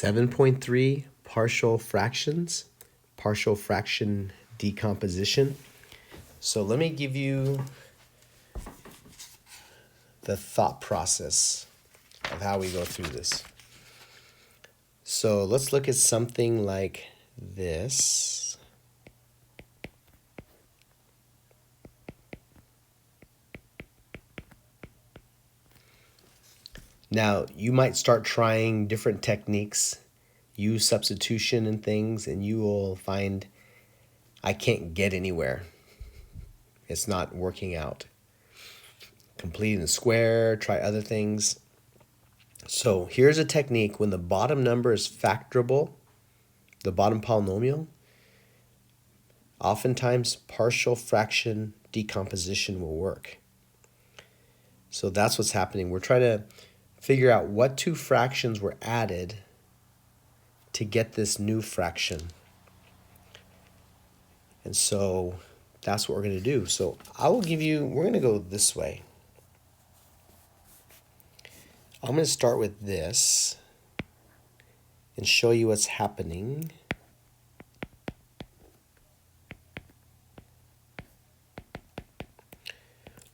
7.3, partial fractions, partial fraction decomposition. So let me give you the thought process of how we go through this. So let's look at something like this. Now, you might start trying different techniques, use substitution and things, and you will find I can't get anywhere. It's not working out. Completing the square, try other things. So here's a technique when the bottom number is factorable, the bottom polynomial. Oftentimes, partial fraction decomposition will work. So that's what's happening. We're trying to figure out what two fractions were added to get this new fraction. And so that's what we're going to do. So I will give you, we're going to go this way. I'm going to start with this and show you what's happening.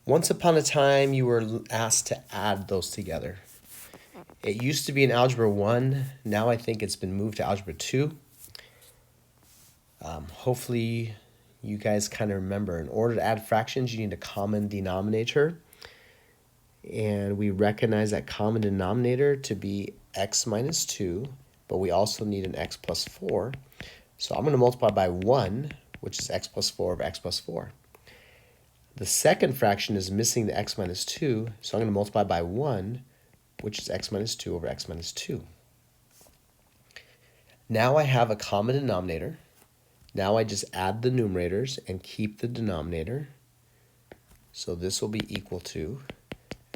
Once upon a time, you were asked to add those together. It used to be in Algebra 1. Now I think it's been moved to Algebra 2. Hopefully, you guys kind of remember, in order to add fractions, you need a common denominator. And we recognize that common denominator to be x minus 2, but we also need an x plus 4. So I'm going to multiply by 1, which is x plus 4 over x plus 4. The second fraction is missing the x minus 2, so I'm going to multiply by 1, which is x minus 2 over x minus 2. Now I have a common denominator. Now I just add the numerators and keep the denominator. So this will be equal to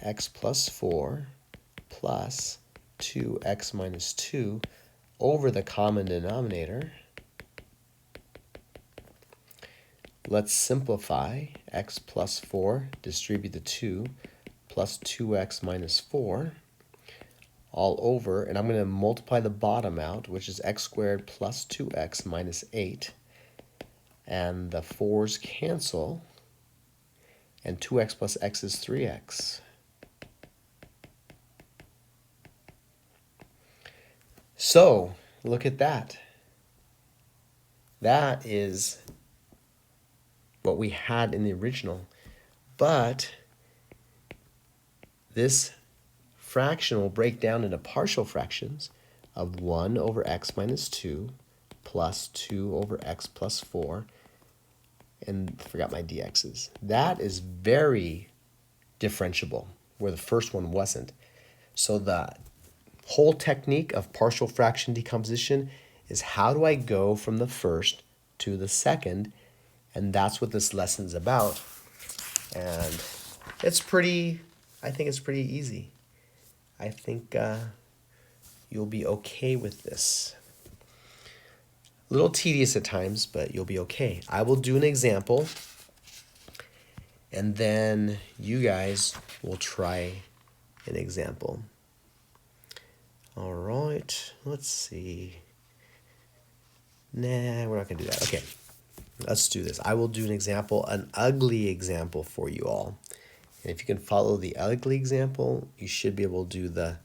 x plus 4 plus 2x minus 2 over the common denominator. Let's simplify. X plus 4, distribute the 2, plus 2x minus 4, all over, and I'm going to multiply the bottom out, which is x squared plus 2x minus 8. And the 4's cancel, and 2x plus x is 3x. So, look at that. That is what we had in the original. But this fraction will break down into partial fractions of 1 over x minus 2 plus 2 over x plus 4. And I forgot my dx's. That is very differentiable, where the first one wasn't. So the whole technique of partial fraction decomposition is how do I go from the first to the second, and that's what this lesson's about. And it's I think it's pretty easy. I think you'll be okay with this. A little tedious at times, but you'll be okay. I will do an example, and then you guys will try an example. All right, let's see. Nah, we're not going to do that. Okay, let's do this. I will do an example, an ugly example for you all. And if you can follow the ugly example, you should be able to do the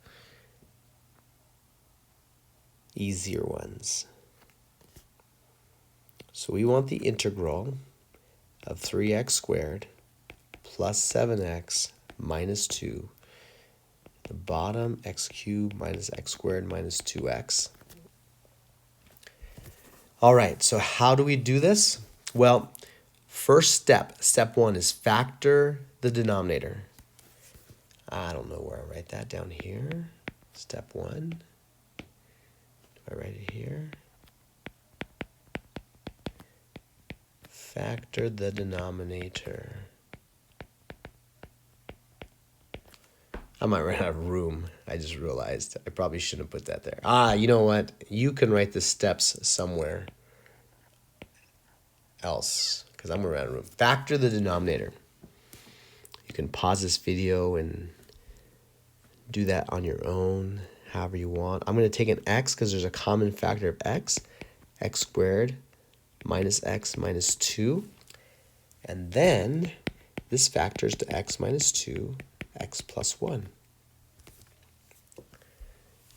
easier ones. So we want the integral of 3x squared plus 7x minus 2. The bottom, x cubed minus x squared minus 2x. All right, so how do we do this? Well, first step 1 is factor the denominator. I don't know where I write that down here. Step 1. Do I write it here? Factor the denominator. I might run out of room. I just realized I probably shouldn't have put that there. You know what? You can write the steps somewhere else because I'm going to run out of room. Factor the denominator. You can pause this video and do that on your own however you want. I'm going to take an x because there's a common factor of x squared minus x minus 2. And then this factors to x minus 2, x plus 1.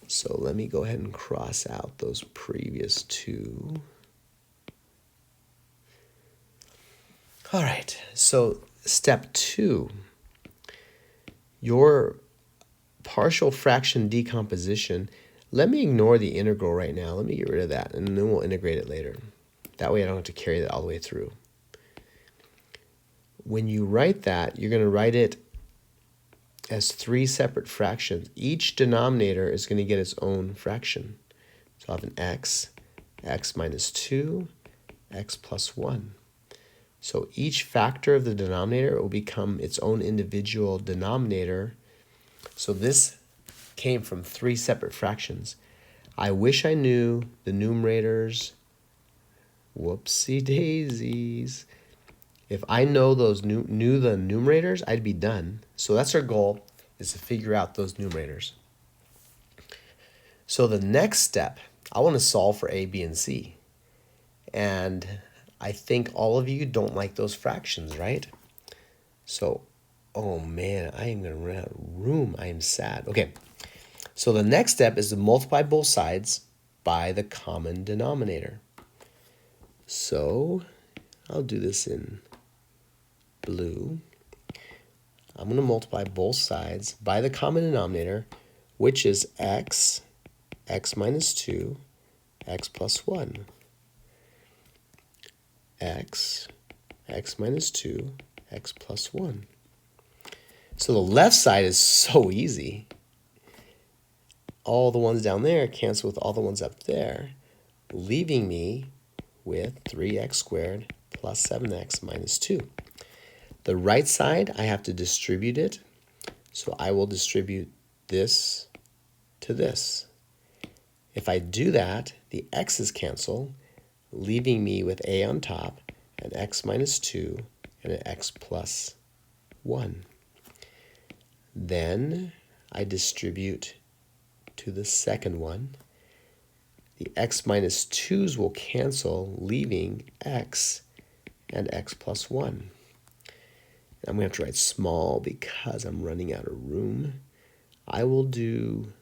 So let me go ahead and cross out those previous two. All right, so step 2. Your partial fraction decomposition, let me ignore the integral right now. Let me get rid of that, and then we'll integrate it later. That way I don't have to carry that all the way through. When you write that, you're going to write it as 3 separate fractions. Each denominator is going to get its own fraction. So I have an x minus 2, x plus 1. So each factor of the denominator will become its own individual denominator. So this came from 3 separate fractions. I wish I knew the numerators. Whoopsie daisies. If I know those knew the numerators, I'd be done. So that's our goal, is to figure out those numerators. So the next step, I want to solve for a, b, and c. And I think all of you don't like those fractions, right? So, oh man, I am going to run out of room. I am sad. Okay, so the next step is to multiply both sides by the common denominator. So I'll do this in blue. I'm going to multiply both sides by the common denominator, which is x minus 2, x plus 1. x minus 2, x plus 1. So the left side is so easy. All the ones down there cancel with all the ones up there, leaving me with 3x squared plus 7x minus 2. The right side, I have to distribute it. So I will distribute this to this. If I do that, the x's cancel, leaving me with a on top, an x minus 2, and an x plus 1. Then I distribute to the second one. The x minus 2's will cancel, leaving x and x plus 1. I'm going to have to write small because I'm running out of room. I will do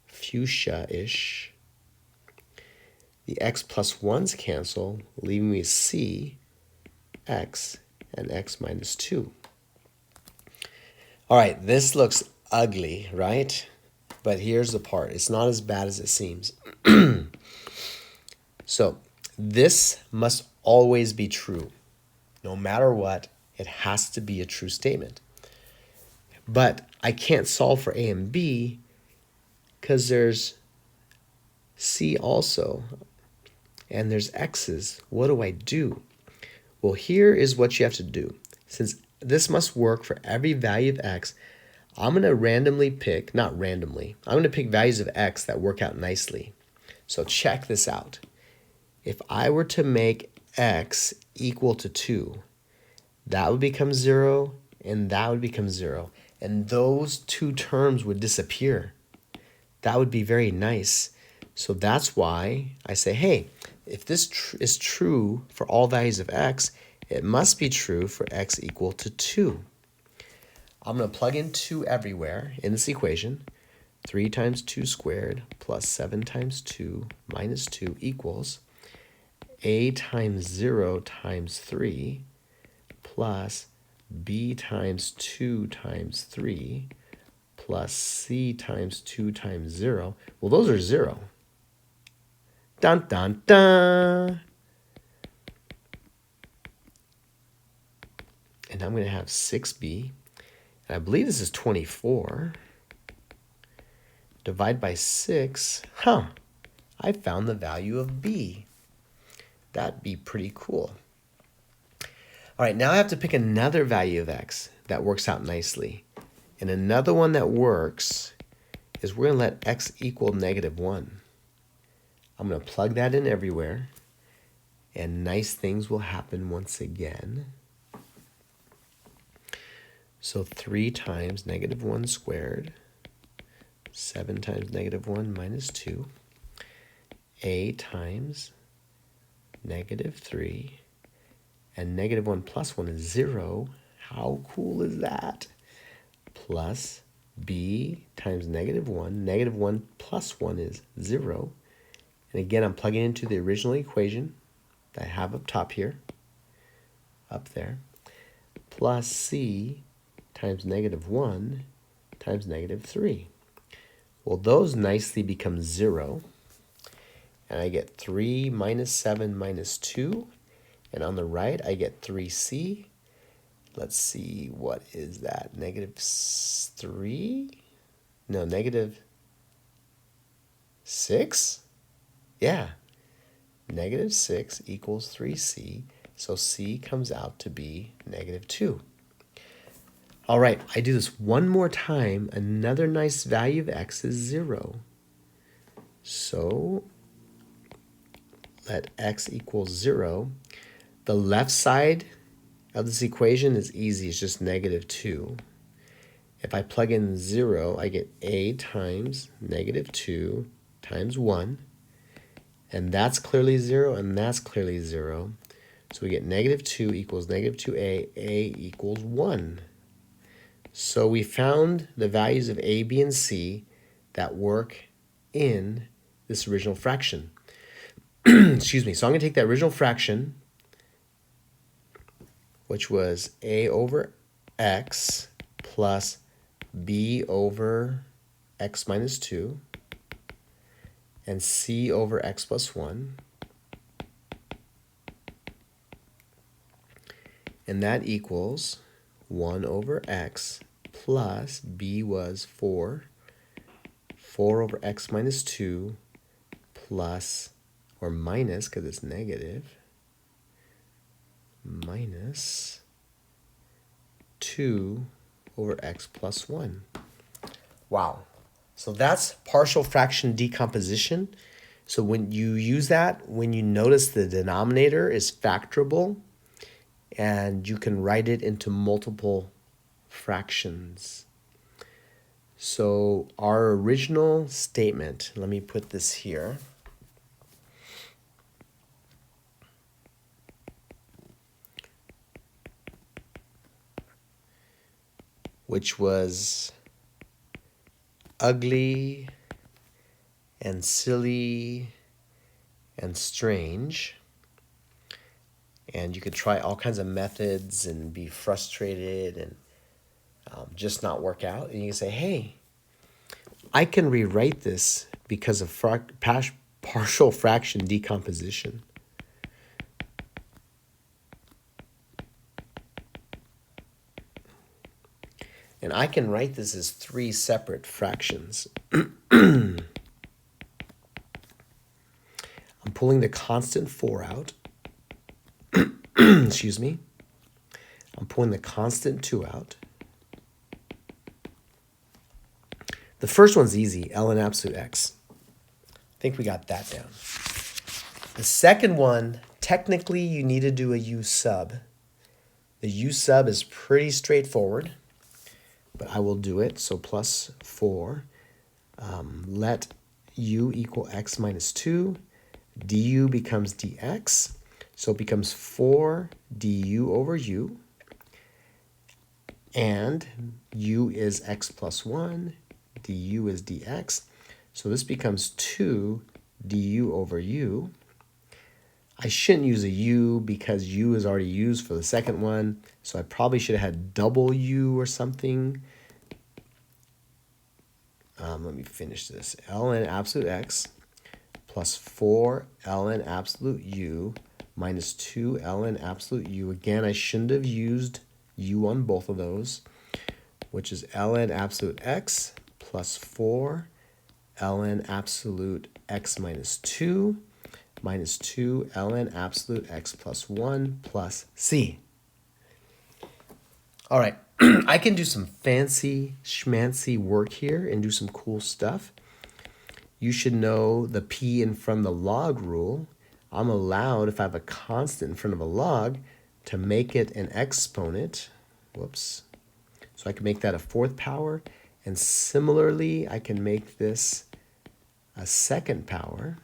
fuchsia-ish. The x plus 1's cancel, leaving me c, x, and x minus 2. All right, this looks ugly, right? But here's the part. It's not as bad as it seems. So this must always be true. No matter what, it has to be a true statement. But I can't solve for a and b because there's c also, and there's x's. What do I do? Well, here is what you have to do. Since this must work for every value of x, I'm going to randomly pick, not randomly, I'm going to pick values of x that work out nicely. So check this out. If I were to make x equal to 2, that would become 0, and that would become 0. And those two terms would disappear. That would be very nice. So that's why I say, hey, if this is true for all values of x, it must be true for x equal to 2. I'm going to plug in 2 everywhere in this equation. 3 times 2 squared plus 7 times 2 minus 2 equals a times 0 times 3 plus b times 2 times 3 plus c times 2 times 0. Well, those are 0. Dun, dun, dun. And I'm going to have 6b. And I believe this is 24. Divide by 6. I found the value of b. That'd be pretty cool. All right, now I have to pick another value of x that works out nicely. And another one that works is we're going to let x equal -1. I'm going to plug that in everywhere, and nice things will happen once again. So 3 times -1 squared 7 times negative 1 minus 2. A times negative 3. And negative 1 plus 1 is 0. How cool is that? Plus b times negative 1. Negative 1 plus 1 is 0. And again, I'm plugging into the original equation that I have up top here, up there, plus c times negative 1 times negative 3. Well, those nicely become 0. And I get 3 minus 7 minus 2. And on the right, I get 3c. Let's see, what is that? Negative 3? No, negative 6? Yeah. Negative 6 equals 3c. So c comes out to be negative 2. All right, I do this one more time. Another nice value of x is 0. So let x equals 0. The left side of this equation is easy. It's just negative 2. If I plug in 0, I get a times negative 2 times 1. And that's clearly 0, and that's clearly 0. So we get negative 2 equals negative 2a, a equals 1. So we found the values of a, b, and c that work in this original fraction. Excuse me. So I'm going to take that original fraction, which was a over x plus b over x minus 2, and c over x plus 1. And that equals 1 over x plus b was 4 over x minus 2 plus, or minus, because it's negative, minus 2 over x plus 1. Wow. So that's partial fraction decomposition. So when you use that, when you notice the denominator is factorable, and you can write it into multiple fractions. So our original statement, let me put this here. Which was ugly and silly and strange. And you could try all kinds of methods and be frustrated and just not work out. And you can say, hey, I can rewrite this because of partial fraction decomposition. And I can write this as 3 separate fractions. I'm pulling the constant 4 out. Excuse me. I'm pulling the constant 2 out. The first one's easy, ln absolute x. I think we got that down. The second one, technically you need to do a u sub. The u sub is pretty straightforward, but I will do it. So plus 4, let u equal x minus 2, du becomes dx. So it becomes 4 du over u, and u is x plus 1, du is dx. So this becomes 2 du over u. I shouldn't use a u because u is already used for the second one, so I probably should have had double u or something. Let me finish this. ln absolute x plus 4 ln absolute u minus 2 ln absolute u. Again, I shouldn't have used u on both of those, which is ln absolute x plus 4 ln absolute x minus 2 ln absolute x plus 1 plus c. All right, I can do some fancy schmancy work here and do some cool stuff. You should know the p in front of the log rule. I'm allowed, if I have a constant in front of a log, to make it an exponent. Whoops. So I can make that a 4th power, And similarly, I can make this a second power.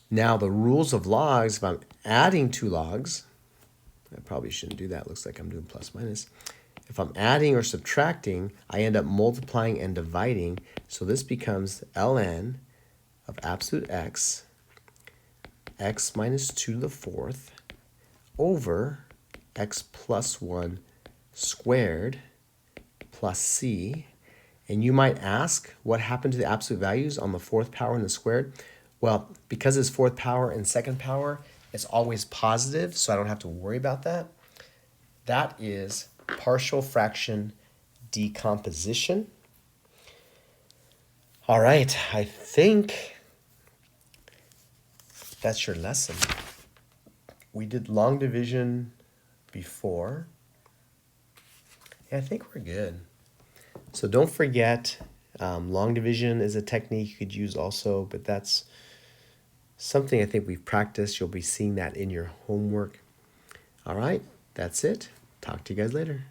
Now the rules of logs, if I'm adding two logs, I probably shouldn't do that. Looks like I'm doing plus minus. If I'm adding or subtracting, I end up multiplying and dividing. So this becomes ln of absolute x minus 2 to the fourth, over x plus 1 squared plus c. And you might ask, what happened to the absolute values on the fourth power and the squared? Well, because it's fourth power and second power, it's always positive, so I don't have to worry about that. That is partial fraction decomposition. All right, I think that's your lesson. We did long division before. Yeah, I think we're good. So don't forget, long division is a technique you could use also, but that's something I think we've practiced. You'll be seeing that in your homework. All right, that's it. Talk to you guys later.